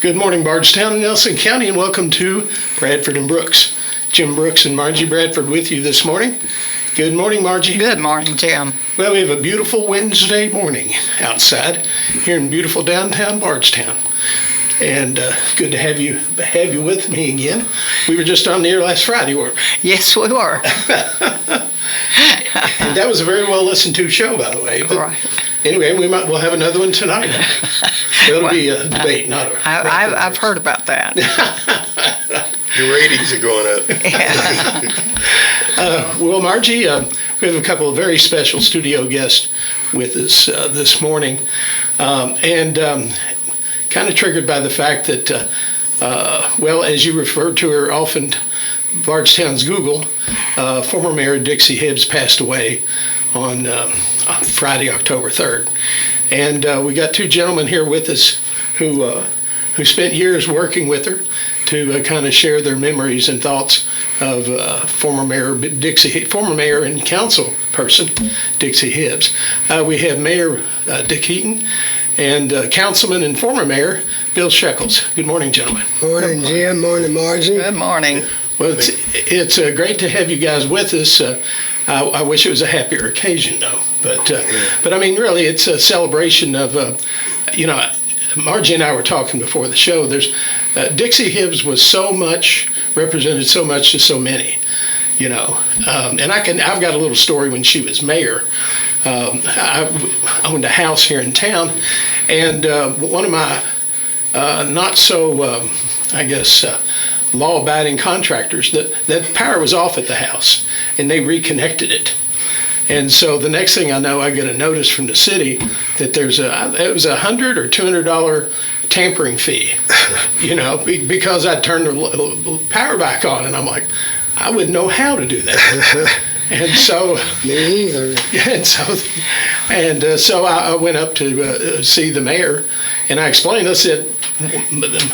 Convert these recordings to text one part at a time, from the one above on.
Good morning, Bardstown and Nelson County, and welcome to Bradford and Brooks. Jim Brooks and Margie Bradford with you this morning. Good morning, Margie. Good morning, Jim. Well, we have a beautiful Wednesday morning outside here in beautiful downtown Bardstown. And good to have you with me again. We were just on the air last Friday, weren't we? Yes, we were. And that was a very well listened to show, by the way. But right. Anyway, we'll have another one tonight. It'll be a debate, not a. I've heard about that. Your ratings are going up. Well, Margie, we have a couple of very special studio guests with us this morning, and kind of triggered by the fact that, well, as you refer to her often, Bardstown's Google, former Mayor Dixie Hibbs passed away on Friday, October 3rd. And we got two gentlemen here with us who spent years working with her to kind of share their memories and thoughts of former Mayor and council person Dixie Hibbs. We have Mayor Mayork Heaton and Councilman and former Mayor Bill Sheckles. Good morning, gentlemen. Morning, Jim. Morning, Margie. Good morning. Well, it's great to have you guys with us. I wish it was a happier occasion, though. But I mean, really, it's a celebration of, Margie and I were talking before the show. There's Dixie Hibbs was represented so much to so many, and I've got a little story when she was mayor. I owned a house here in town, and one of my not so, law-abiding contractors, that power was off at the house, and they reconnected it. And so the next thing I know, I get a notice from the city that it was $100 or $200 tampering fee, because I turned the power back on, and I'm like, I wouldn't know how to do that. And so, me either. And so I went up to see the mayor, and I explained. I said,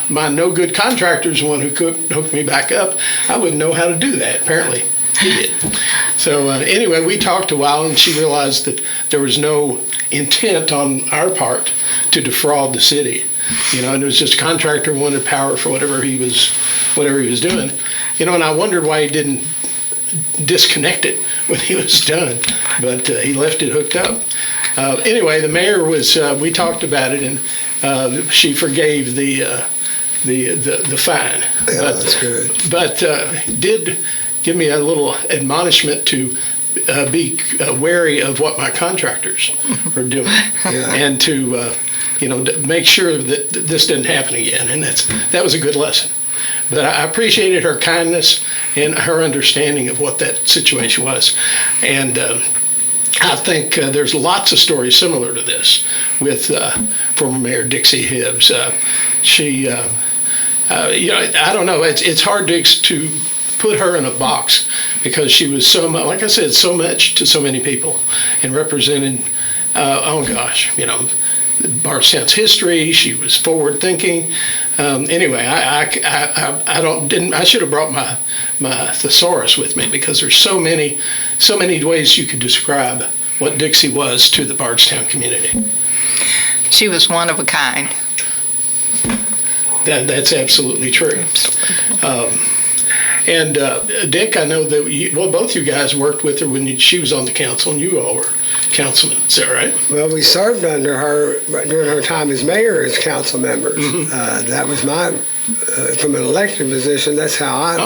my no good contractor is the one who hooked me back up. I wouldn't know how to do that. Apparently, he did. So anyway, we talked a while, and she realized that there was no intent on our part to defraud the city. And it was just a contractor who wanted power for whatever he was doing. And I wondered why he didn't disconnect it when he was done, but he left it hooked up. Anyway, the mayor we talked about it, and she forgave the fine. Yeah, that's good. But did give me a little admonishment to be wary of what my contractors were doing, and to make sure that this didn't happen again. And that was a good lesson. But I appreciated her kindness and her understanding of what that situation was. And I think there's lots of stories similar to this with former Mayor Dixie Hibbs. She, I don't know, it's hard to put her in a box because she was so much, like I said, so much to so many people and represented, Bardstown's history. She was forward thinking. Anyway, I should have brought my thesaurus with me because there's so many ways you could describe what Dixie was to the Bardstown community. She was one of a kind. That's absolutely true. And Dick, I know that both you guys worked with her when she was on the council, and you all were councilmen. Is that right? Well, we served under her during her time as mayor as council members. Mm-hmm. That was from an elected position. That's how I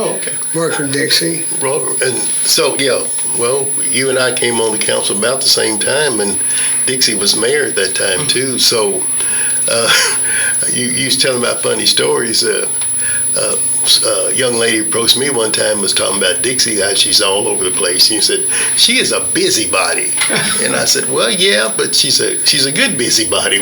worked with Dixie. And so, you and I came on the council about the same time, and Dixie was mayor at that time too. So you was telling about funny stories. A young lady approached me one time, was talking about Dixie, how she's all over the place. She said, she is a busybody. And I said, well, yeah, but she's a good busybody.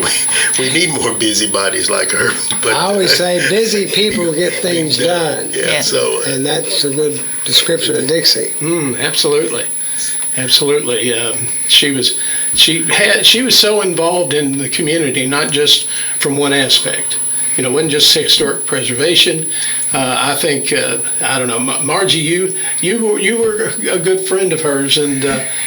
We need more busybodies like her. But I always say busy people get things done. Yeah. So, and that's a good description of Dixie. Absolutely. She was so involved in the community, not just from one aspect. It wasn't just historic preservation. I think I don't know, Margie. You were a good friend of hers, and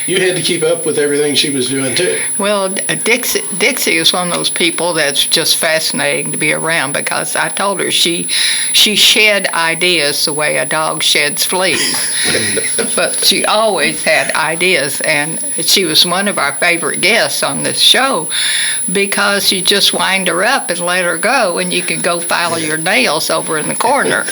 you had to keep up with everything she was doing too. Well, Dixie is one of those people that's just fascinating to be around, because I told her she shed ideas the way a dog sheds fleas, but she always had ideas, and she was one of our favorite guests on this show because you just wind her up and let her go, and you can go file your nails over in the corner.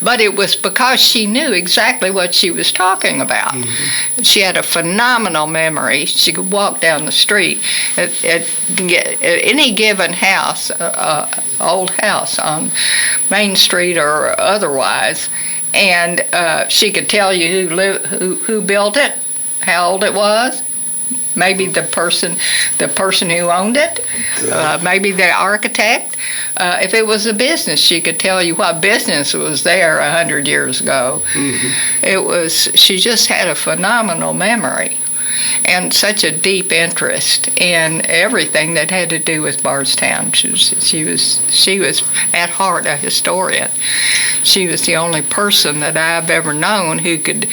But it was because she knew exactly what she was talking about. Mm-hmm. She had a phenomenal memory. She could walk down the street at any given house, old house on Main Street or otherwise, and she could tell you who built it, how old it was, maybe the person who owned it, maybe the architect. If it was a business, she could tell you what business was there 100 years ago. Mm-hmm. She just had a phenomenal memory and such a deep interest in everything that had to do with Bardstown. She was at heart a historian. She was the only person that I've ever known who could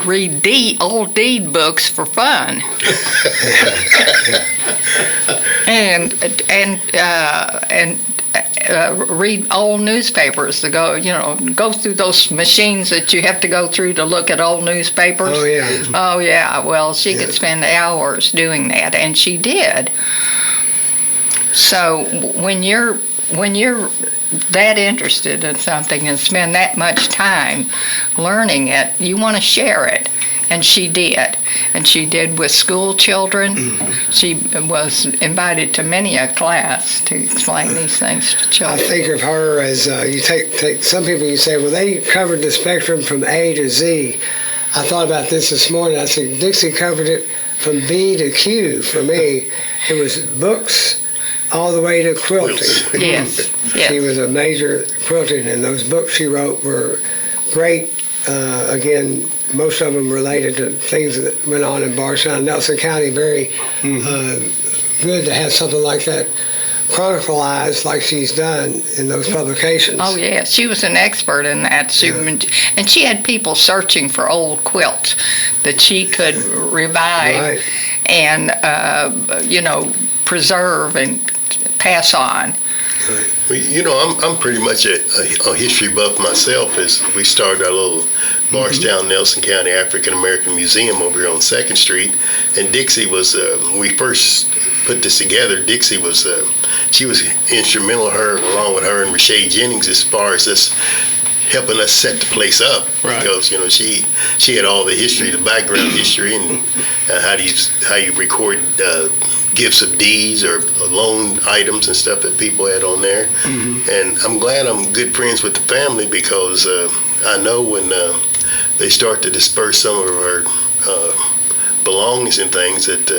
read old deed books for fun. and read old newspapers to go through those machines that you have to go through to look at old newspapers. Oh yeah. Oh yeah. Well, she could spend hours doing that, and she did. So when you're that interested in something and spend that much time learning it, you want to share it. And she did. And she did with school children. She was invited to many a class to explain these things to children. I think of her as, you take some people, you say, well, they covered the spectrum from A to Z. I thought about this morning. I said, Dixie covered it from B to Q for me. It was books all the way to quilting. Yes. She was a major quilting, and those books she wrote were great. Again, most of them related to things that went on in Bardstown, Nelson County. Very good to have something like that chronicalized like she's done in those publications. Oh yeah, she was an expert in that. And she had people searching for old quilts that she could revive and preserve and pass on. Well, I'm pretty much a history buff myself. As we started our little Bardstown, Nelson County African American Museum over here on 2nd Street, and Dixie was when we first put this together. Dixie was she was instrumental. Along with her and Rashay Jennings, as far as us helping us set the place up, because she had all the history, the background history, and how you record gifts of deeds or loan items and stuff that people had on there. Mm-hmm. And I'm glad I'm good friends with the family, because I know when they start to disperse some of her belongings and things, that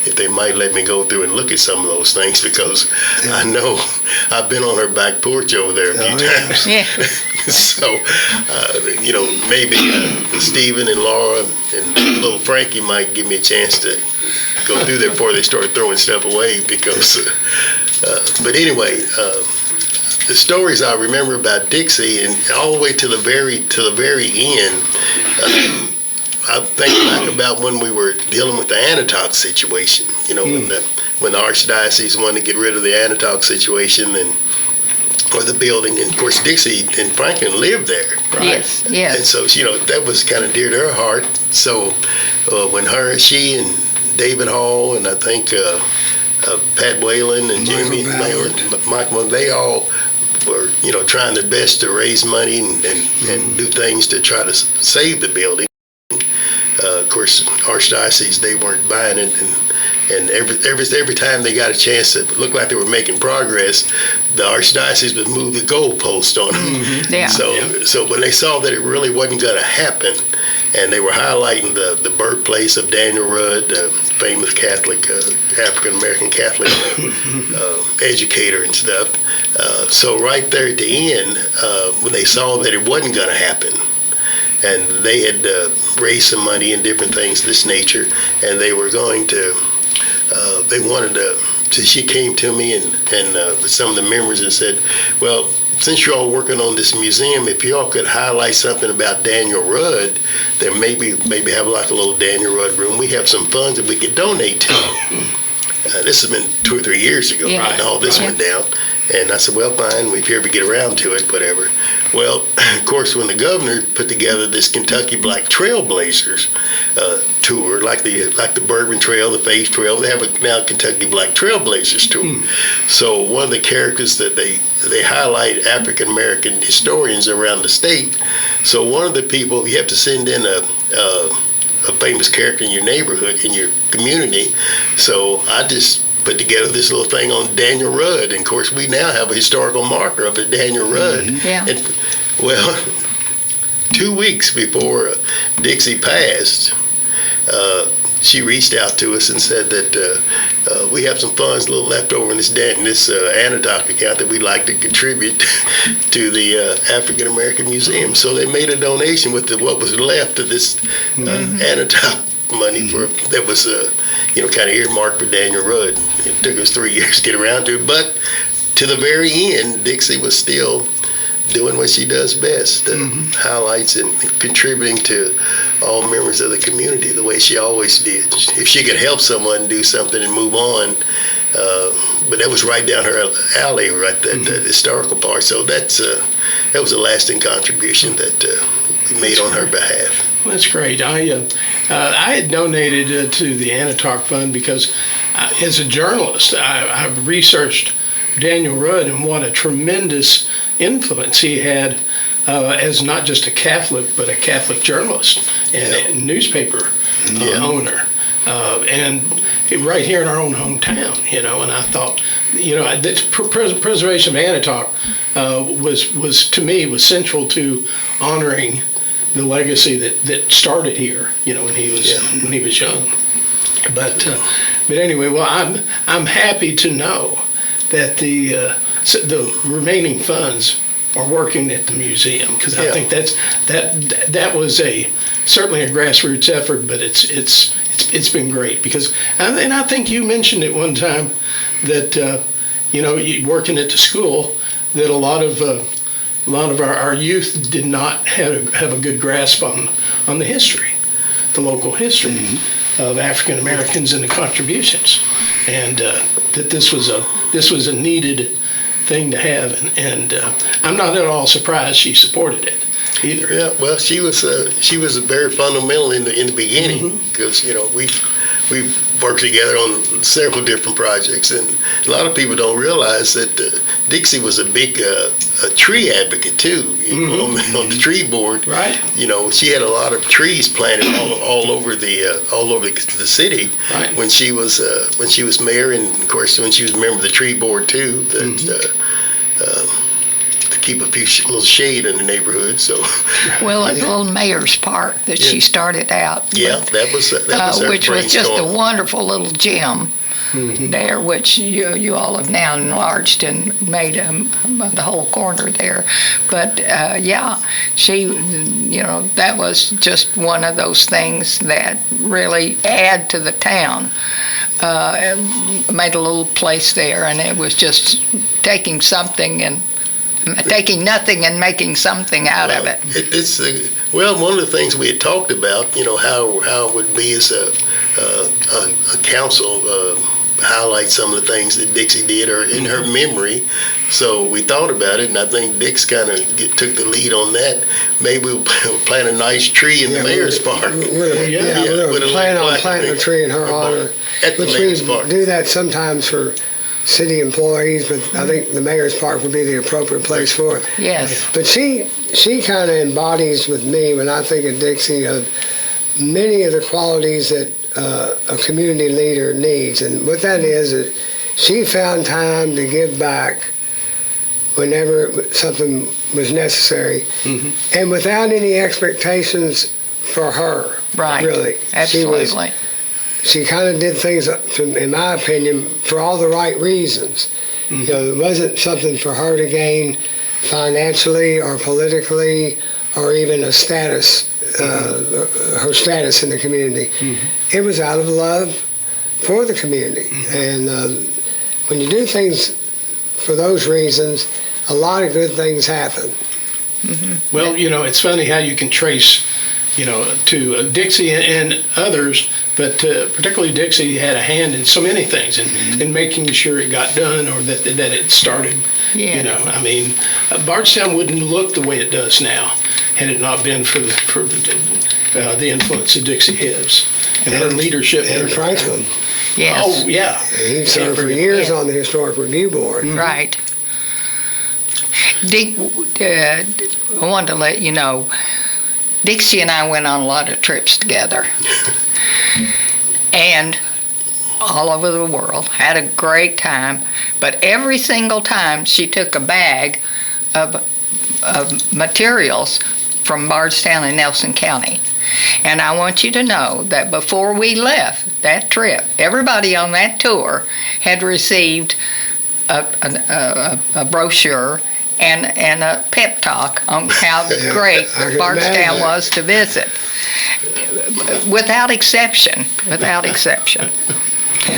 if they might let me go through and look at some of those things, because I know I've been on her back porch over there a few times. Yeah. So, maybe Stephen and Laura and little Frankie might give me a chance to go through there before they start throwing stuff away, because but anyway, the stories I remember about Dixie, and all the way to the very end, I think back about when we were dealing with the Anatoch situation, when the Archdiocese wanted to get rid of the Anatoch situation or the building, and of course Dixie and Franklin lived there, right? Yes. And so that was kind of dear to her heart. So when she and David Hall and I think Pat Whalen and Jeremy Michael, they all were trying their best to raise money and do things to try to save the building. Of course, Archdiocese, they weren't buying it, and every time they got a chance to look like they were making progress, the Archdiocese would move the goalpost on them. Mm-hmm. Yeah. So when they saw that it really wasn't going to happen, and they were highlighting the birthplace of Daniel Rudd, famous Catholic, African-American Catholic educator and stuff. So right there at the end, when they saw that it wasn't going to happen, and they had raised some money and different things of this nature, and they were going to, they wanted she came to me and with some of the members and said, well, since you're all working on this museum, if y'all could highlight something about Daniel Rudd, then maybe have like a little Daniel Rudd room. We have some funds that we could donate to. This has been 2 or 3 years ago, Yeah. when all this went down. And I said, well, fine, if you ever get around to it, whatever. Well, of course, when the governor put together this Kentucky Black Trailblazers tour, like the Bourbon Trail, the Faith Trail, they have a now Kentucky Black Trailblazers tour. So one of the characters that they highlight African American historians around the state. So one of the people, you have to send in a famous character in your neighborhood, in your community. So I just put together this little thing on Daniel Rudd, and of course we now have a historical marker of Daniel Rudd. Yeah. And, well, 2 weeks before Dixie passed, she reached out to us and said that we have some funds, a little left over in this Anatoc account that we'd like to contribute to the African American Museum. So they made a donation with what was left of this Anatoc money that was kind of earmarked for Daniel Rudd. It took us 3 years to get around to it, but to the very end, Dixie was still doing what she does best, highlights and contributing to all members of the community the way she always did. If she could help someone do something and move on, but that was right down her alley, right, that historical part. So that was a lasting contribution that we made on her behalf. That's great. I had donated to the Anatoc Fund because as a journalist, I've researched Daniel Rudd and what a tremendous influence he had as not just a Catholic, but a Catholic journalist and a newspaper owner. And right here in our own hometown, and I thought, the preservation of Anatoc was to me was central to honoring the legacy that started here, when he was young. But anyway, well, I'm happy to know that the remaining funds are working at the museum, because I think that was certainly a grassroots effort, but it's been great because, and I think you mentioned it one time that working at the school, that a lot of our youth did not have a good grasp on the history, the local history of African Americans and the contributions, and that this was a needed thing to have, and I'm not at all surprised she supported it either. Yeah, well, she was very fundamental in the beginning, because we've worked together on several different projects, and a lot of people don't realize that Dixie was a big tree advocate too. On the tree board, right? She had a lot of trees planted all over the city, right, when she was mayor, and of course when she was a member of the tree board too. That to keep a few little shade in the neighborhood. So, well, a little Mayor's Park that she started out. Yeah, with, that was her which was just a brainstorm. wonderful little gym there, which you all have now enlarged and made the whole corner there. But she, that was just one of those things that really add to the town. And made a little place there, and it was just taking nothing and making something out of it. It's one of the things we had talked about, how it would be as a council highlight some of the things that Dixie did or in her memory. So we thought about it, and I think Dix kind of took the lead on that. Maybe we'll plant a nice tree in the Mayor's Park. We're planning on planting a tree in her honor. At the Mayor's Park. Do that sometimes for city employees, but I think the Mayor's Park would be the appropriate place for it. Yes. But she kind of embodies with me, when I think of Dixie, of many of the qualities that a community leader needs. And what that is she found time to give back whenever something was necessary, and without any expectations for her. Right. Really. Absolutely. She kind of did things, in my opinion, for all the right reasons. It wasn't something for her to gain financially or politically or even a status, her status in the community. It was out of love for the community. And when you do things for those reasons, a lot of good things happen. Well, it's funny how you can trace, to Dixie and others, but particularly Dixie had a hand in so many things, in making sure it got done or that it started. Yeah. Bardstown wouldn't look the way it does now had it not been for the influence of Dixie Hibbs and her leadership. And Franklin. Yes. Oh, yeah. He served for years on the Historic Review Board. Right. Dick, I wanted to let you know, Dixie and I went on a lot of trips together. And all over the world, had a great time. But every single time she took a bag of materials from Bardstown and Nelson County. And I want you to know that before we left that trip, everybody on that tour had received a brochure and a pep talk on how great Bardstown was to visit. Without exception.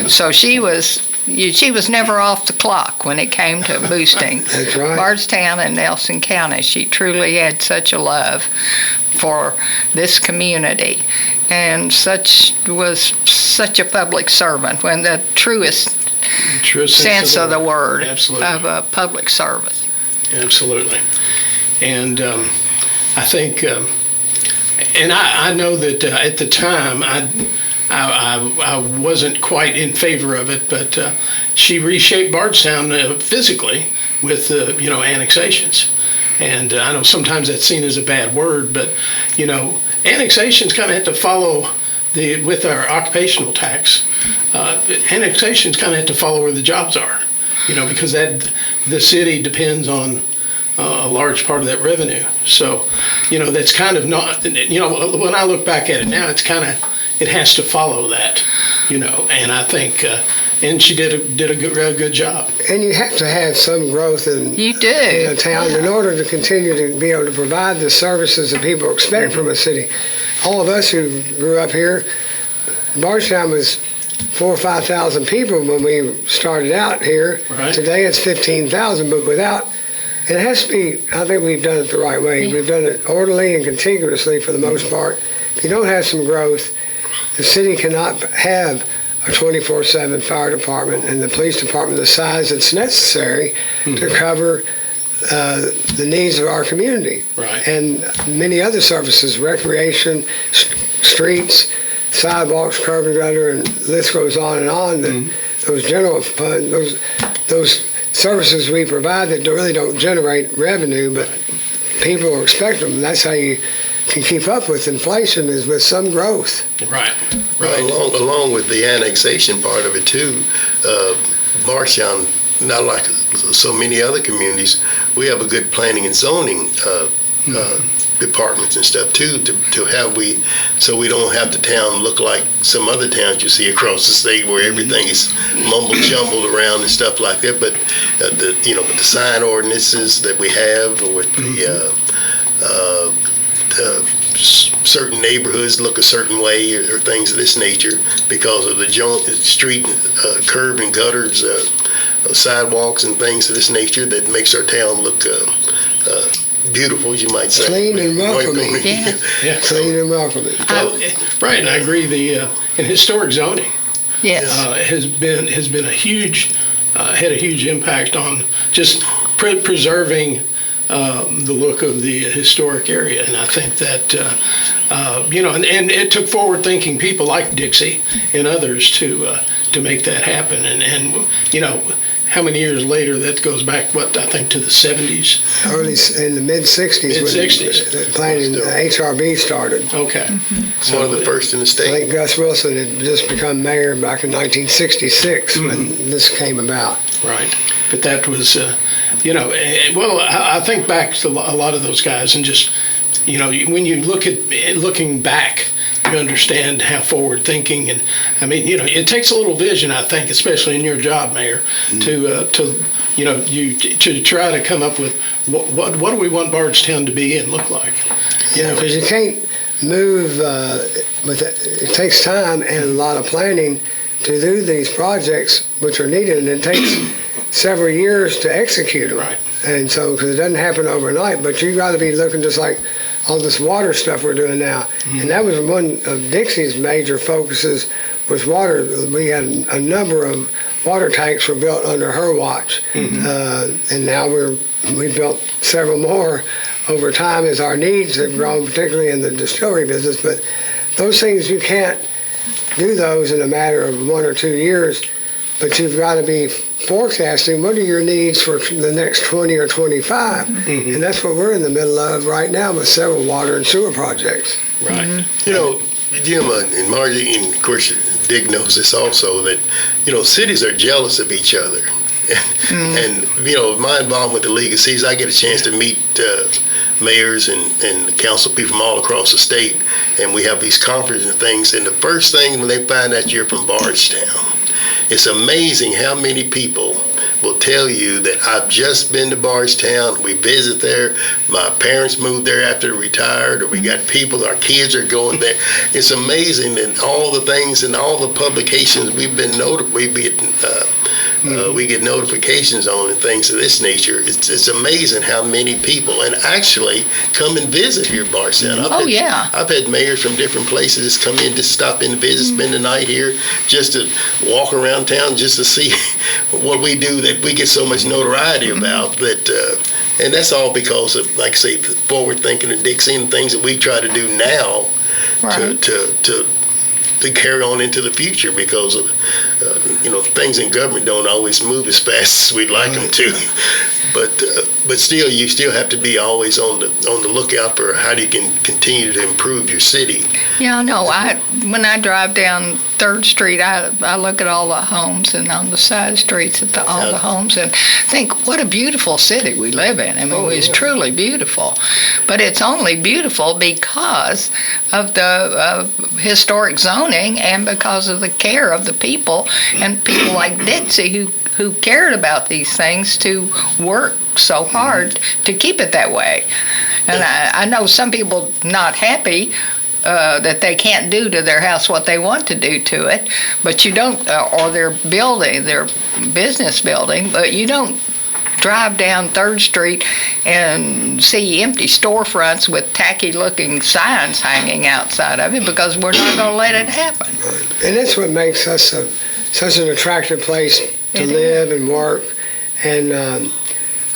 So she was never off the clock when it came to boosting That's right. Bardstown and Nelson County. She truly had such a love for this community, and was such a public servant, when the truest sense of the word. Absolutely. Of a public service. Absolutely. And I think, and I know that at the time I wasn't quite in favor of it, but she reshaped Bardstown physically with annexations. And I know sometimes that's seen as a bad word, but annexations kind of have to follow with our occupational tax. Annexations kind of have to follow where the jobs are, because the city depends on a large part of that revenue. So, that's kind of not. When I look back at it now, it has to follow that, and I think, and she did a good job. And you have to have some growth in a town in order to continue to be able to provide the services that people expect from a city. All of us who grew up here, Bardstown was 4,000 or 5,000 people when we started out here. Right. Today it's 15,000, but it has to be, I think we've done it the right way. Yeah. We've done it orderly and contiguously for the most part. If you don't have some growth, the city cannot have a 24/7 fire department and the police department the size that's necessary to cover the needs of our community. Right. And many other services, recreation, streets, sidewalks, curb and gutter, and the list goes on and on. Those general fund, those services we provide that really don't generate revenue, but people expect them. That's how you can keep up with inflation, is with some growth. Right. Along with the annexation part of it too, Bardstown, not like so many other communities, we have a good planning and zoning departments and stuff too, so we don't have the town look like some other towns you see across the state where everything is mumble jumbled around and stuff like that. But with the sign ordinances that we have, with certain neighborhoods look a certain way, or things of this nature, because of the street curb and gutters, sidewalks and things of this nature, that makes our town look beautiful, as you might say. Clean and welcoming. Yeah. Clean and welcoming. Right, and I agree. In historic zoning, Yes. has been a huge had a huge impact on just preserving the look of the historic area. And I think that and it took forward-thinking people like Dixie and others to make that happen. And how many years later, that goes back, I think to the 70s? Early in the mid-60s. Mid-60s. When the planning, HRB started. Okay. One of the first in the I state. think Gus Wilson had just become mayor back in 1966 when this came about. Right. But that was, I think back to a lot of those guys, and just, when you looking back, you understand how forward-thinking, and I mean, it takes a little vision, I think, especially in your job, Mayor, to try to come up with what do we want Bardstown to be and look like. Because you can't move it takes time and a lot of planning to do these projects, which are needed, and it takes several years to execute them. Right. And so, because it doesn't happen overnight, but you got to be looking just like all this water stuff we're doing now. And that was one of Dixie's major focuses was water. We had a number of water tanks were built under her watch. And now we built several more over time as our needs have grown, particularly in the distillery business. But those things, you can't do those in a matter of 1 or 2 years, but you've got to be forecasting what are your needs for the next 20 or 25. And that's what we're in the middle of right now with several water and sewer projects. Right. You know, Jim and Margie, and of course Dick knows this also, that, you know, cities are jealous of each other. And, you know, my involvement with the League of Cities, I get a chance to meet mayors and council people from all across the state, and we have these conferences and things, and the first thing when they find out you're from Bardstown, it's amazing how many people will tell you that I've just been to Bardstown, we visit there, my parents moved there after they retired, or we got people, our kids are going there. It's amazing that all the things and all the publications we've been we get notifications on and things of this nature. It's amazing how many people and actually come and visit here in Bardstown. I've had mayors from different places just come in, just stop in to visit, spend the night here, just to walk around town, just to see what we do that we get so much notoriety about. That and that's all because of, like I say, the forward thinking of Dixie and things that we try to do now to carry on into the future, because of you know, things in government don't always move as fast as we'd like them to. But still, you still have to be always on the lookout for how you can continue to improve your city. Yeah, no. When I drive down 3rd Street, I look at all the homes, and on the side streets at all the homes, and think, what a beautiful city we live in. I mean, it's truly beautiful. But it's only beautiful because of the historic zoning and because of the care of the people, and people like Dixie who cared about these things to work so hard to keep it that way. And I know some people not happy that they can't do to their house what they want to do to it, but you don't, or their business building, but you don't drive down 3rd Street and see empty storefronts with tacky-looking signs hanging outside of it, because we're not going to let it happen. And that's what makes us such an attractive place to live and work. And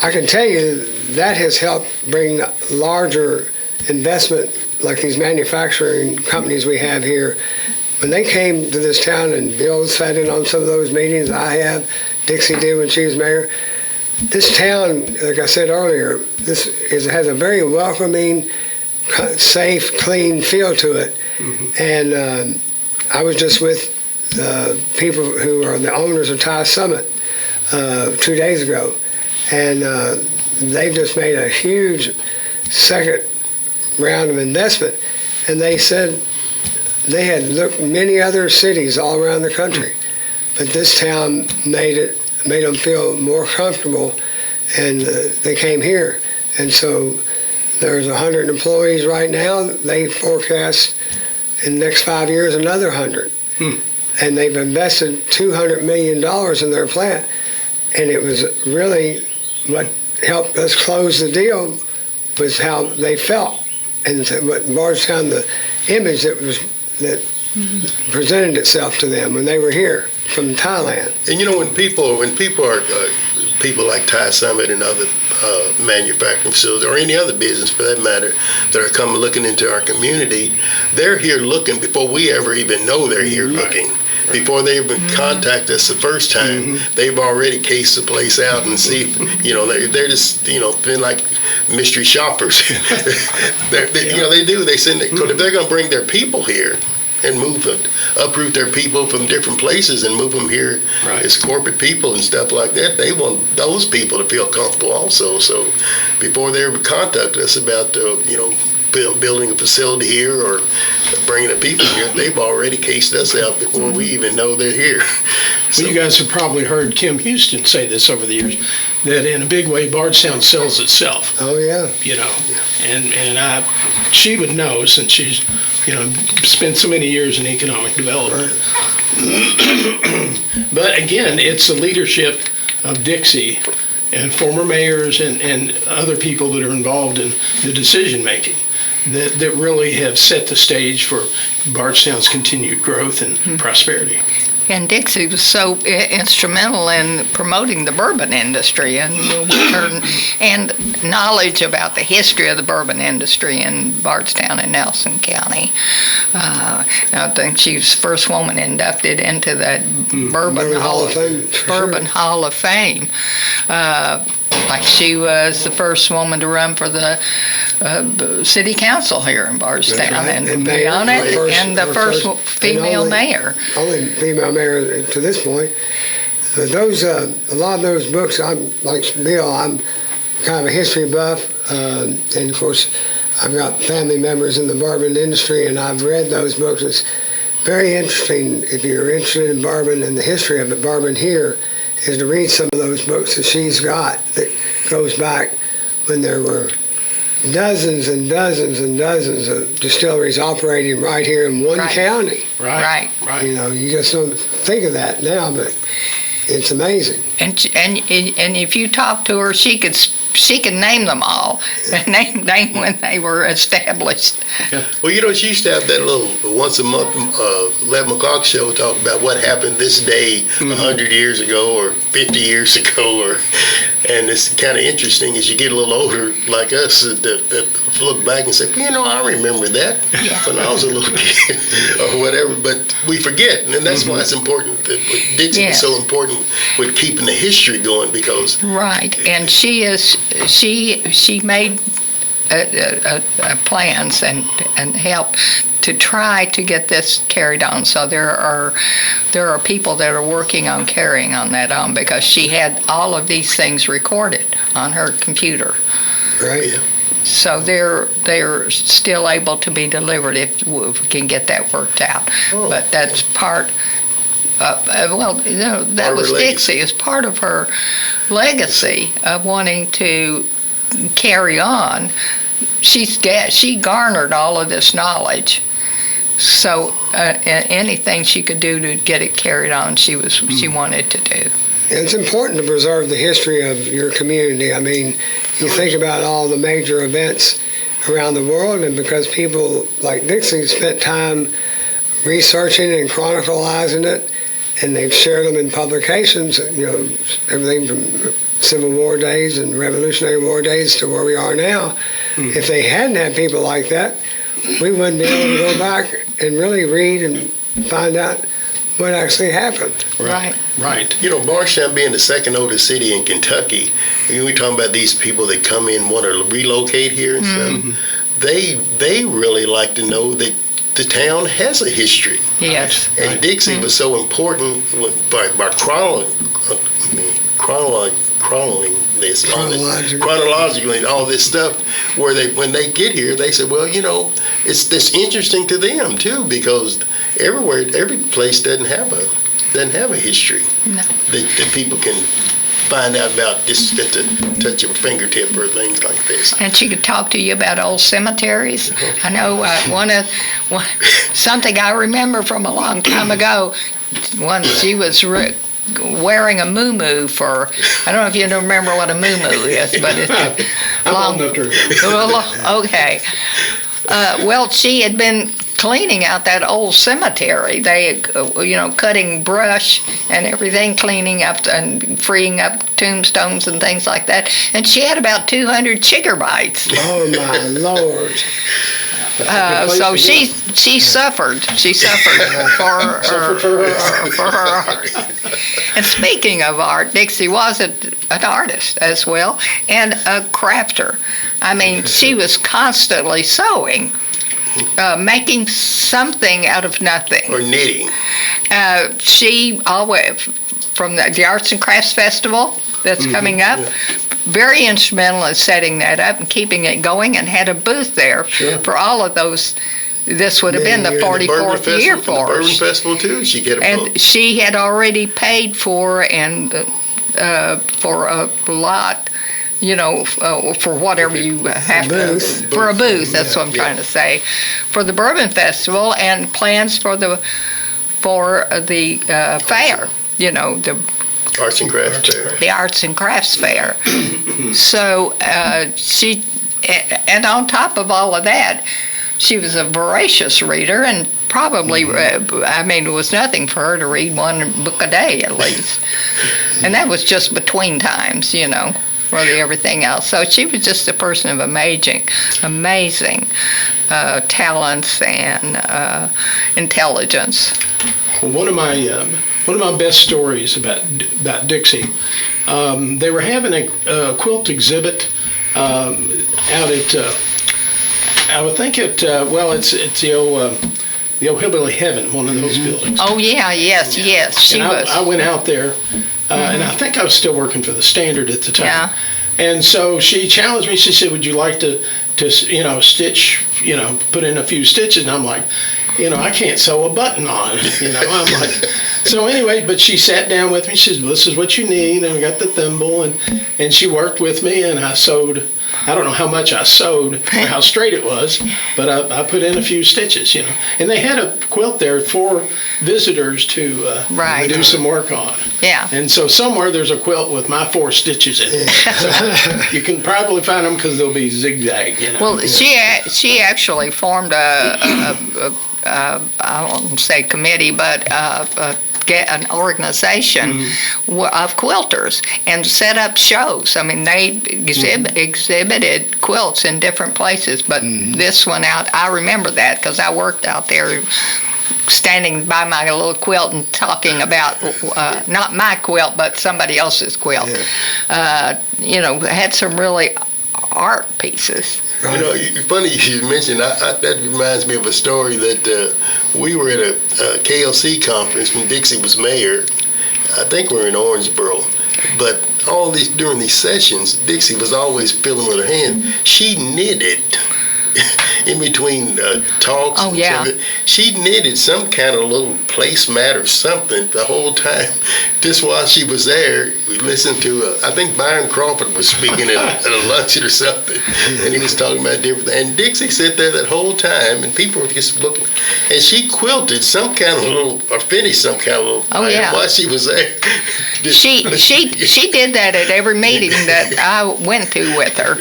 I can tell you that has helped bring larger investment, like these manufacturing companies we have here. When they came to this town, and Bill sat in on some of those meetings, Dixie did when she was mayor, this town, like I said earlier, has a very welcoming, safe, clean feel to it. And I was just with people who are the owners of Thai Summit 2 days ago, and they've just made a huge second round of investment, and they said they had looked many other cities all around the country, but this town made them feel more comfortable, and they came here. And so there's 100 employees right now. They forecast in the next 5 years another 100. And they've invested $200 million in their plant. And it was really what helped us close the deal was how they felt. And what Bardstown, the image that presented itself to them when they were here from Thailand. And you know, when people are people like Thai Summit and other manufacturing facilities, or any other business for that matter, that are coming looking into our community, they're here looking before we ever even know they're here looking. Before they even contact us the first time, they've already cased the place out and see, you know, they're just, you know, been like mystery shoppers. You know, they send, because if they're going to bring their people here and uproot their people from different places and move them here as corporate people and stuff like that, they want those people to feel comfortable also. So before they ever contact us about, you know, building a facility here or bringing the people here, they've already cased us out before we even know they're here. Well, you guys have probably heard Kim Houston say this over the years, that in a big way, Bardstown sells itself. Oh, yeah. You know, and she would know, since she's, you know, spent so many years in economic development. But again, it's the leadership of Dixie and former mayors and other people that are involved in the decision-making that really have set the stage for Bardstown's continued growth and prosperity. And Dixie was so instrumental in promoting the bourbon industry and knowledge about the history of the bourbon industry in Bardstown and Nelson County. I think she was the first woman inducted into that Bourbon Hall of Fame. Like she was the first woman to run for the city council here in Bardstown, right. and be on it, and the first female mayor. Only female mayor to this point. But those, a lot of those books, I'm like Bill, I'm kind of a history buff, and of course, I've got family members in the bourbon industry, and I've read those books. It's very interesting if you're interested in bourbon and the history of the bourbon here, is to read some of those books that she's got that goes back when there were dozens and dozens and dozens of distilleries operating right here in one county. Right. You know, you just don't think of that now, but it's amazing. And if you talk to her, she can name them all, name when they were established. Well, you know, she used to have that little once a month 11 o'clock show talk about what happened this day 100 years ago or 50 years ago, and it's kind of interesting as you get a little older like us that look back and say, well, you know, I remember that when I was a little kid or whatever, but we forget, and that's why it's important that Dixie is so important with keeping the history going, because and she made plans and helped to try to get this carried on. So there are people that are working on carrying on that on, because she had all of these things recorded on her computer. Right. Yeah. So they're still able to be delivered if we can get that worked out. But that's part. That was Dixie. As part of her legacy of wanting to carry on. She garnered all of this knowledge. So anything she could do to get it carried on, she wanted to do. And it's important to preserve the history of your community. I mean, you think about all the major events around the world, and because people like Dixie spent time researching and chronicalizing it, and they've shared them in publications, you know, everything from Civil War days and Revolutionary War days to where we are now. If they hadn't had people like that, we wouldn't be able to go back and really read and find out what actually happened. Right. You know, Bardstown being the second oldest city in Kentucky, we're talking about these people that come in, want to relocate here and stuff. They really like to know that the town has a history. Yes. And Dixie was so important by chronologically, all this stuff, where when they get here, they say, well, you know, it's interesting to them too, because every place doesn't have a history. No. That people can find out about just at the touch of a fingertip or things like this. And she could talk to you about old cemeteries. I know something I remember from a long time ago, when she was wearing a muumuu for, I don't know if you remember what a muumuu is, but it's long. Okay. Well, she had been cleaning out that old cemetery. They, cutting brush and everything, cleaning up and freeing up tombstones and things like that. And she had about 200 chigger bites. Oh my Lord! So she suffered. She suffered for her art. And speaking of art, Dixie was an artist as well, and a crafter. I mean, she was constantly sewing. Making something out of nothing. Or knitting. She always, from the Arts and Crafts Festival that's coming up, very instrumental in setting that up and keeping it going, and had a booth there for all of those. This would have been the 44th year for her. The Bourbon Festival too. She get a and she had already paid for a lot. For whatever you have for a booth. That's what I'm trying to say, for the Bourbon Festival, and plans for for the fair, the Arts and crafts fair. the arts and crafts fair. So she, and on top of all of that, she was a voracious reader, and probably, it was nothing for her to read one book a day at least. And that was just between times, for everything else. So she was just a person of amazing talents and intelligence. Well, one of my best stories about Dixie, they were having a quilt exhibit out at, I would think it's the old Hillbilly Heaven, one of those buildings. Oh yeah, yes, she was. I went out there, and I think I was still working for the Standard at the time. Yeah. And so she challenged me. She said, "Would you like to stitch, put in a few stitches?" And I'm like, I can't sew a button on. I'm like, so anyway. But she sat down with me. She said, "This is what you need," and I got the thimble, and she worked with me, and I sewed. I don't know how much I sewed or how straight it was, but I put in a few stitches, And they had a quilt there for visitors to do some work on. Yeah. And so somewhere there's a quilt with my 4 stitches in it. So you can probably find them because they'll be zigzag, Well, she actually formed I won't say committee, but an organization of quilters and set up shows. They exhibited quilts in different places, but this one out, I remember that because I worked out there standing by my little quilt and talking about, not my quilt, but somebody else's quilt. Had some really art pieces. Funny you mentioned that reminds me of a story that we were at a KLC conference when Dixie was mayor. I think we were in Orangeboro, but during these sessions, Dixie was always fiddling with her hand. She knitted in between talks. Oh yeah. She knitted some kind of little placemat or something the whole time. Just while she was there, we listened to I think Byron Crawford was speaking at a luncheon or something, and he was talking about different things. And Dixie sat there that whole time, and people were just looking. And she quilted some kind of little, or finished some kind of little. Oh yeah. While she was there. She did that at every meeting that I went to with her.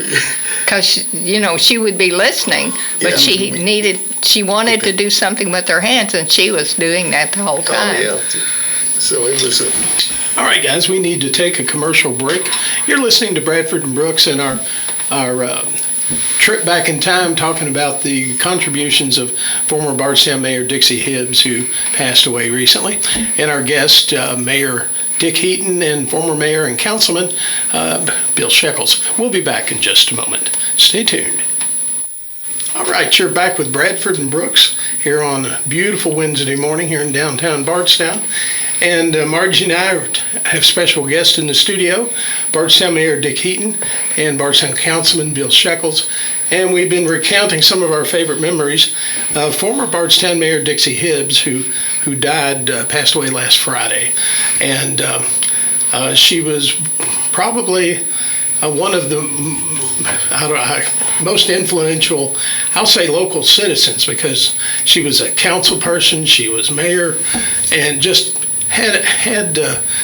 Because she would be listening, but she wanted to do something with her hands, and she was doing that the whole time. Oh yeah. So it was. All right, guys, we need to take a commercial break. You're listening to Bradford and Brooks and our trip back in time, talking about the contributions of former Bardstown Mayor Dixie Hibbs, who passed away recently, and our guest, Mayor Dick Heaton, and former mayor and councilman Bill Sheckles. We'll be back in just a moment. Stay tuned. All right, you're back with Bradford and Brooks here on a beautiful Wednesday morning here in downtown Bardstown. And Margie and I have special guests in the studio, Bardstown Mayor Dick Heaton and Bardstown Councilman Bill Sheckles. And we've been recounting some of our favorite memories of former Bardstown Mayor Dixie Hibbs, who died, passed away last Friday. And she was probably one of the most influential, I'll say, local citizens, because she was a council person, she was mayor, and just had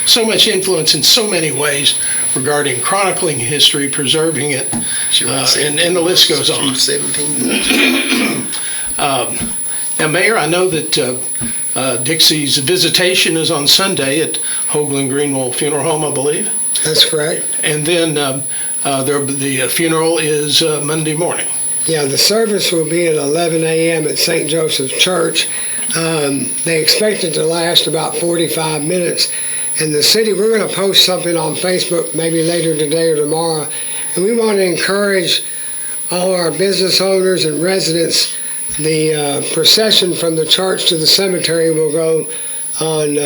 so much influence in so many ways regarding chronicling history, preserving it, and the list goes on. 17 Now, Mayor, I know that Dixie's visitation is on Sunday at Hoagland Greenwell Funeral Home, I believe. That's correct. And then the funeral is Monday morning. Yeah, the service will be at 11 a.m. at St. Joseph's Church. They expect it to last about 45 minutes. And the city, we're going to post something on Facebook maybe later today or tomorrow. And we want to encourage all our business owners and residents. The procession from the church to the cemetery will go on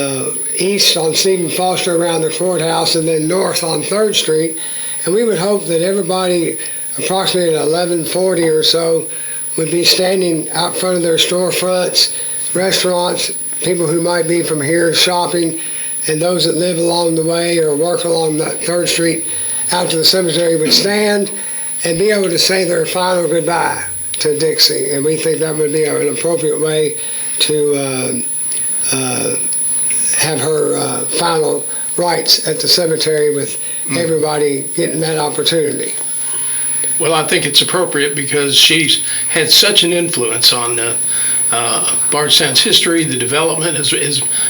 east on Stephen Foster around the courthouse, and then north on 3rd Street. And we would hope that everybody approximately at 11:40 or so would be standing out front of their storefronts, restaurants, people who might be from here shopping, and those that live along the way or work along that 3rd Street out to the cemetery would stand and be able to say their final goodbye to Dixie. And we think that would be an appropriate way to have her final rites at the cemetery with everybody getting that opportunity. Well, I think it's appropriate because she's had such an influence on Bardstown's history, the development,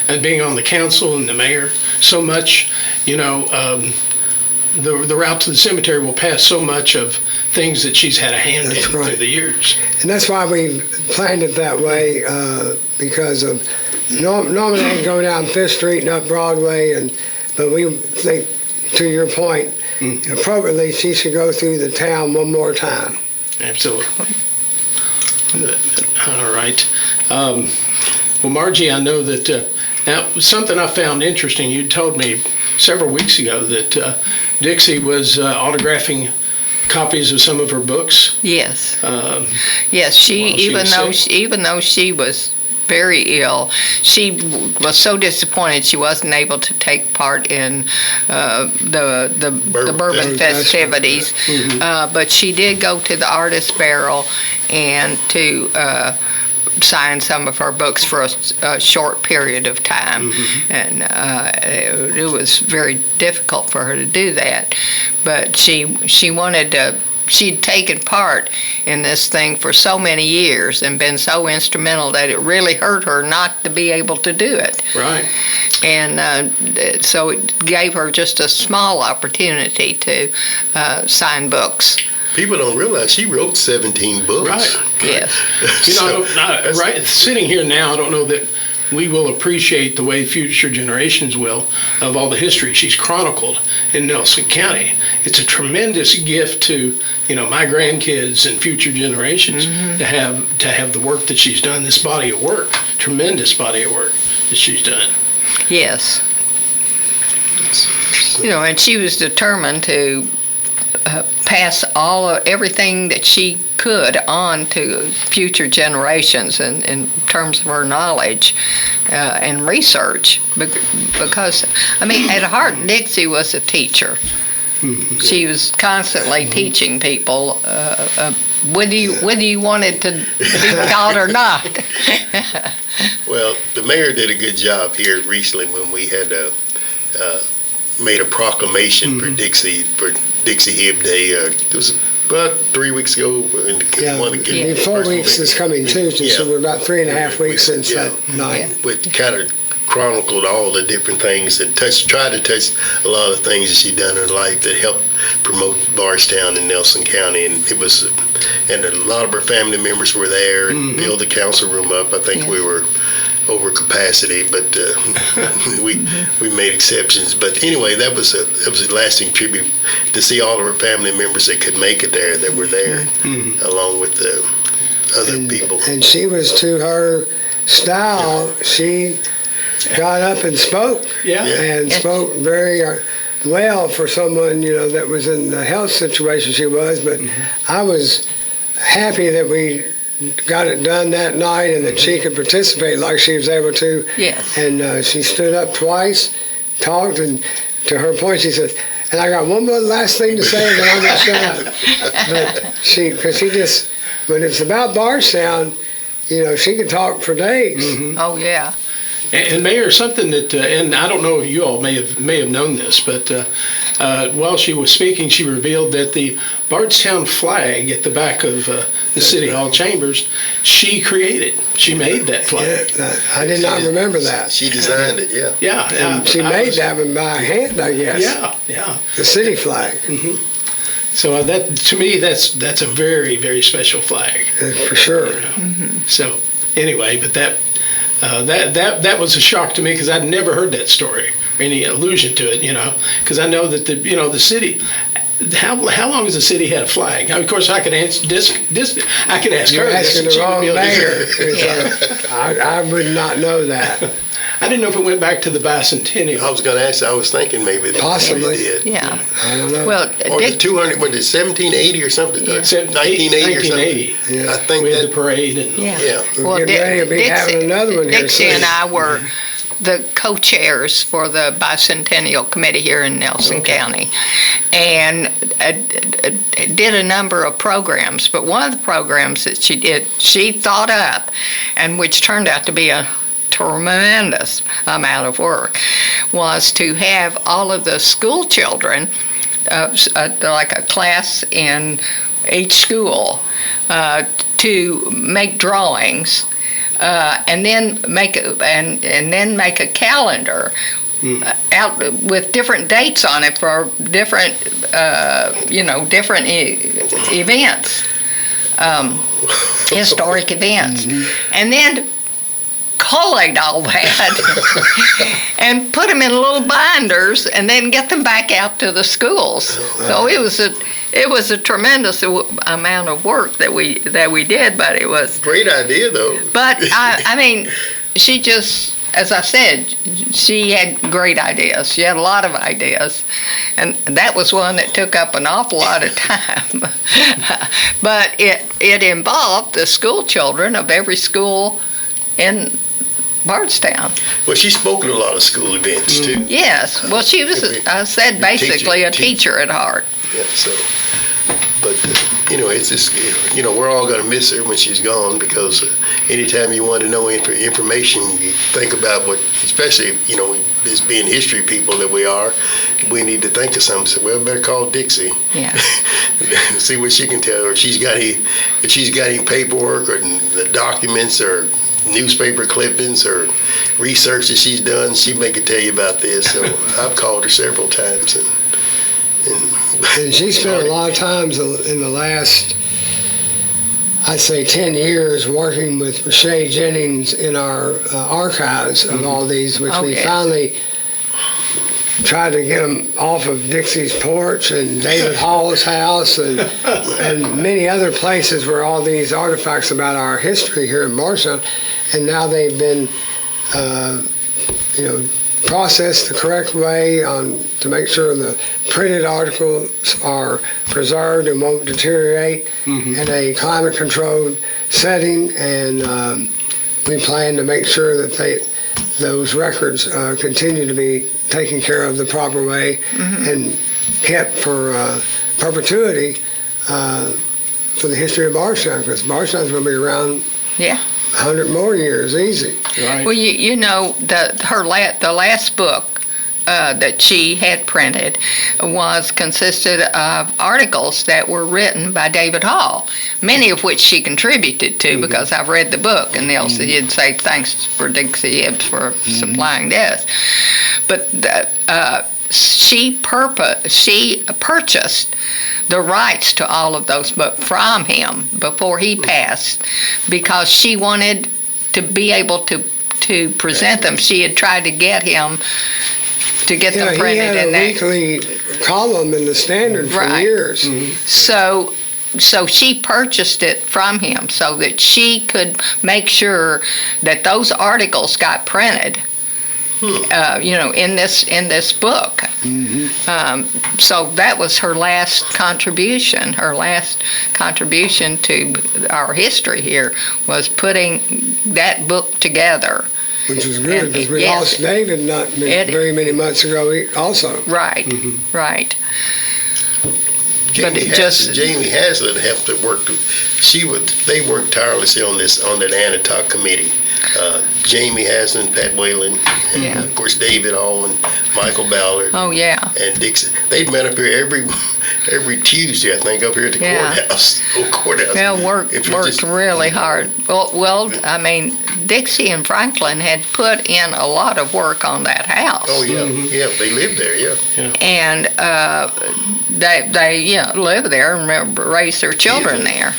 and being on the council and the mayor. So much, the route to the cemetery will pass so much of things that she's had a hand in through the years. And that's why we planned it that way, because of normally they go down Fifth Street and up Broadway, but we think, to your point, appropriately she should go through the town one more time. Absolutely. All right. Well, Margie, I know that now something I found interesting. You told me several weeks ago that Dixie was autographing copies of some of her books. Yes. Yes. Even though she was very ill, she was so disappointed she wasn't able to take part in the bourbon festivities. But she did go to the artist barrel and to sign some of her books for a short period of time, and it was very difficult for her to do that. But she wanted to. She'd taken part in this thing for so many years and been so instrumental that it really hurt her not to be able to do it. Right. And so it gave her just a small opportunity to sign books. People don't realize she wrote 17 books. Right. Yes. Right. Sitting here now, I don't know that we will appreciate the way future generations will of all the history she's chronicled in Nelson County. It's a tremendous gift to my grandkids and future generations to have the work that she's done. This body of work, tremendous body of work that she's done. Yes. And she was determined to pass everything that she could on to future generations in terms of her knowledge and research, because at heart Dixie was a teacher. She was constantly teaching people, whether you wanted to be taught or not. Well, the mayor did a good job here recently when we had made a proclamation for Dixie Hibbs Day. It was about 3 weeks ago. 4 weeks is coming Tuesday, so we're about 3.5 weeks since that night. We kind of chronicled all the different things and tried to touch a lot of things that she'd done in her life that helped promote Bardstown and Nelson County, and and a lot of her family members were there and filled the council room up. I think we were over capacity, but we made exceptions. But anyway, that was a lasting tribute to see all of her family members that could make it there, that were there, along with the other people. And she was, to her style, she got up and spoke, and spoke very well for someone that was in the health situation she was. But I was happy that we got it done that night and that she could participate like she was able to. Yes. And she stood up twice, talked, and to her point she said, and I got one more last thing to say and then I'm going to shut up. But because she just, when it's about Bardstown, she could talk for days. Oh, yeah. And Mayor, something that, and I don't know if you all may have known this, but while she was speaking, she revealed that the Bardstown flag at the back of the City Hall chambers, she created. She made that flag. Yeah, I did not remember that. She designed it, Yeah. And she made that one by hand, I guess. Yeah. The city flag. So that, to me, that's a very, very special flag. For sure. So anyway, but that was a shock to me because I'd never heard that story or any allusion to it, because I know that the city. How long has the city had a flag? Now, of course, I could answer this. I could ask her. You're asking the wrong mayor. I would not know that. I didn't know if it went back to the bicentennial. I was going to ask. I was thinking maybe possibly it did. Yeah. I don't know. Well, or the 200. Was it 1780 or something? 1980 or something. Yeah. I think we had the parade and We're getting ready to be having another one here Dixie soon. and I were the co-chairs for the Bicentennial Committee here in Nelson County, and did a number of programs. But one of the programs that she thought up, and which turned out to be a tremendous amount of work, was to have all of the school children, like a class in each school, to make drawings, and then make a calendar out with different dates on it for different different events, historic events, and then collate all that and put them in little binders and then get them back out to the schools. So it was a tremendous amount of work that we did, but it was Great idea, though. But I mean, she just, as I said, she had great ideas. She had a lot of ideas, and that was one that took up an awful lot of time. But it involved the school children of every school in Bardstown. Well, she spoke at a lot of school events, too. Yes. Well, she was, I said, basically a teacher at heart. Yeah, so, but, it's just, we're all going to miss her when she's gone, because anytime you want to know information, you think about what, especially, as being history people that we are, we need to think of something. So, well, better call Dixie. Yeah. See what she can tell, or if she's got any paperwork or the documents or newspaper clippings or research that she's done, she may could tell you about this. So I've called her several times, and she spent a lot of times in the last, I'd say, 10 years working with Rashay Jennings in our archives of all these, which we finally tried to get them off of Dixie's porch and David Hall's house and many other places where all these artifacts about our history here in Bardstown, and now they've been processed the correct way to make sure the printed articles are preserved and won't deteriorate in a climate controlled setting, and we plan to make sure that those records continue to be taken care of the proper way and kept for perpetuity for the history of Bardstown, because Bardstown's going to be around 100 more years, easy. Right. Well, the last book that she had printed consisted of articles that were written by David Hall, many of which she contributed to, because I've read the book, and he'd say thanks for Dixie Hibbs for supplying this. But she purchased the rights to all of those books from him before he passed, because she wanted to be able to present them. She had tried to get him to get them printed. He had a weekly column in the Standard for years. So she purchased it from him so that she could make sure that those articles got printed. In this book. So that was her last contribution. Her last contribution to our history here was putting that book together. Which was good, because we lost David not very many months ago also. Right, right. Jamie Haslett helped to work. They worked tirelessly on that Anatoch committee. Jamie Haslett, Pat Whalen, and of course David Hall and Michael Ballard. Oh yeah. And Dixon. They'd met up here every Tuesday, I think, up here at the courthouse. Yeah, worked really hard. Well, I mean, Dixie and Franklin had put in a lot of work on that house. Oh yeah, they lived there, And they lived there and raised their children there.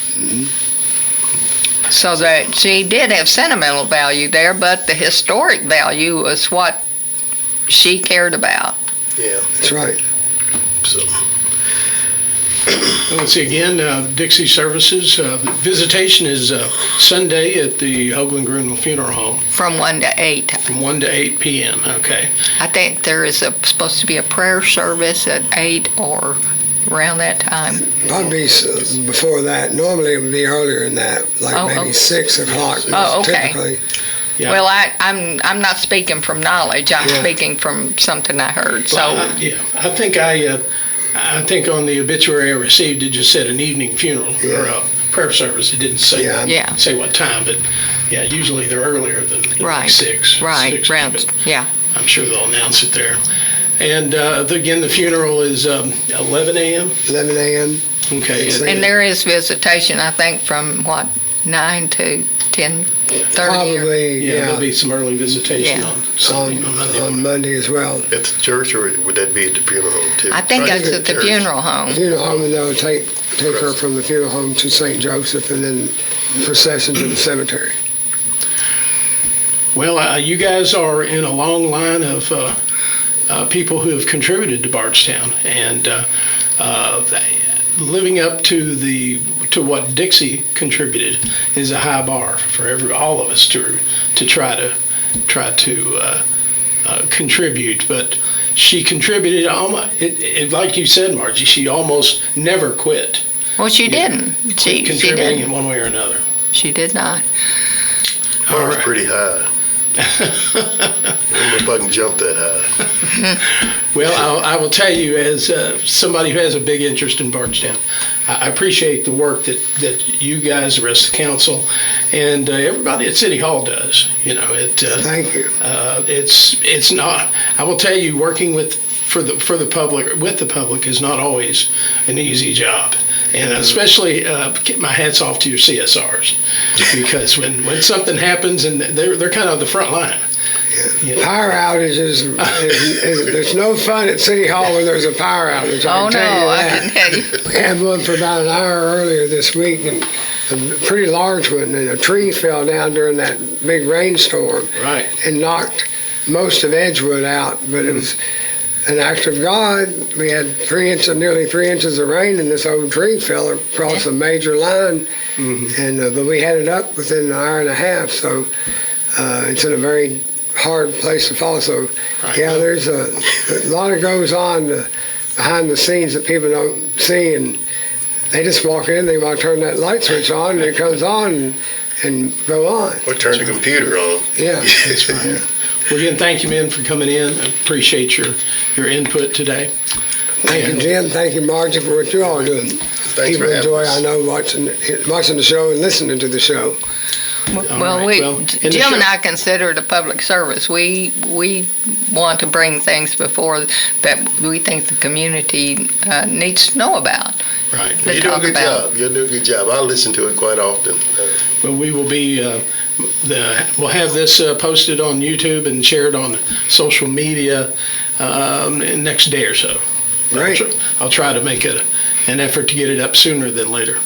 So that she did have sentimental value there, but the historic value was what she cared about. Yeah, that's right. So. Let's see again, Dixie Services. Visitation is Sunday at the Hoagland Grunwald Funeral Home. From 1 to 8. From 1 to 8 p.m., okay. I think there is supposed to be a prayer service at 8 or around that time. Probably before that. Normally it would be earlier than that, maybe 6 o'clock. Okay. Typically. Yeah. Well, I'm not speaking from knowledge. I'm speaking from something I heard. So I think on the obituary I received, it just said an evening funeral or prayer service. It didn't say Yeah. say what time, but yeah, usually they're earlier than Right. 6. Right, 6, round, but yeah. I'm sure they'll announce it there. And again, the funeral is 11 a.m.? 11 a.m. Okay. It's And there is visitation, I think, from 9 to 10:30. Probably, Yeah, yeah, there'll be some early visitation Yeah. on Sunday, on Monday. on Monday as well. At the church, or would that be at the funeral home too? I think Right. that's at the Church. funeral home. Funeral home, and they'll take her from the funeral home to St. Joseph, and then procession to the cemetery. Well, you guys are in a long line of people who have contributed to Bardstown, and living up to what Dixie contributed is a high bar for all of us to try to contribute. But she contributed like you said, Margie. She almost never quit. Well, she didn't. She Contributing in didn't. one way or another. She did not. Bar's All right. pretty high. I don't know if I can jump that high. Well, I will tell you, as somebody who has a big interest in Bardstown, I appreciate the work that you guys, the rest of the council, and everybody at City Hall does. You know, Thank you. it's not. I will tell you, working for the public is not always an easy job, and especially my hats off to your CSRs, because when something happens, and they're kind of the front line. You know? Power outages, there's no fun at City Hall when there's a power outage. Oh, no, I can can tell you. We had one for about an hour earlier this week, and a pretty large one, and a tree fell down during that big rainstorm Right. and knocked most of Edgewood out, but it was an act of God. We had nearly 3 inches of rain, and this old tree fell across a major line, and but we had it up within an hour and a half, so it's in a very hard place to follow. So, yeah, there's a lot that goes on behind the scenes that people don't see, and they just walk in, they want to turn that light switch on, and it comes on and go on. Or turn the computer on. Yeah. That's right. Well, again, thank you, men, for coming in. I appreciate your input today. Thank you, Jim. Thank you, Margie, for what you all are doing. Thanks People for having enjoy, us. I know, watching the show and listening to the show. Well, right, well, in the Jim and show- I consider it a public service. We want to bring things before that we think the community needs to know about. Right. to You do a talk good about. job. You do a good job. I listen to it quite often. Well, we will be. We'll have this posted on YouTube and shared on social media next day or so. Great. I'll try to make an effort to get it up sooner than later.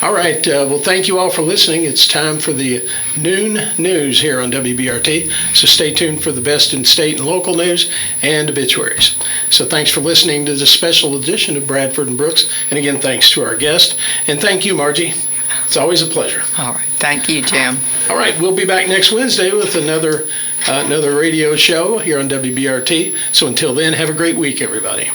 All right. Well, thank you all for listening. It's time for the noon news here on WBRT. So stay tuned for the best in state and local news and obituaries. So thanks for listening to this special edition of Bradford and Brooks. And again, thanks to our guest. And thank you, Margie. It's always a pleasure. All right. Thank you, Jim. All right. We'll be back next Wednesday with another radio show here on WBRT. So until then, have a great week, everybody.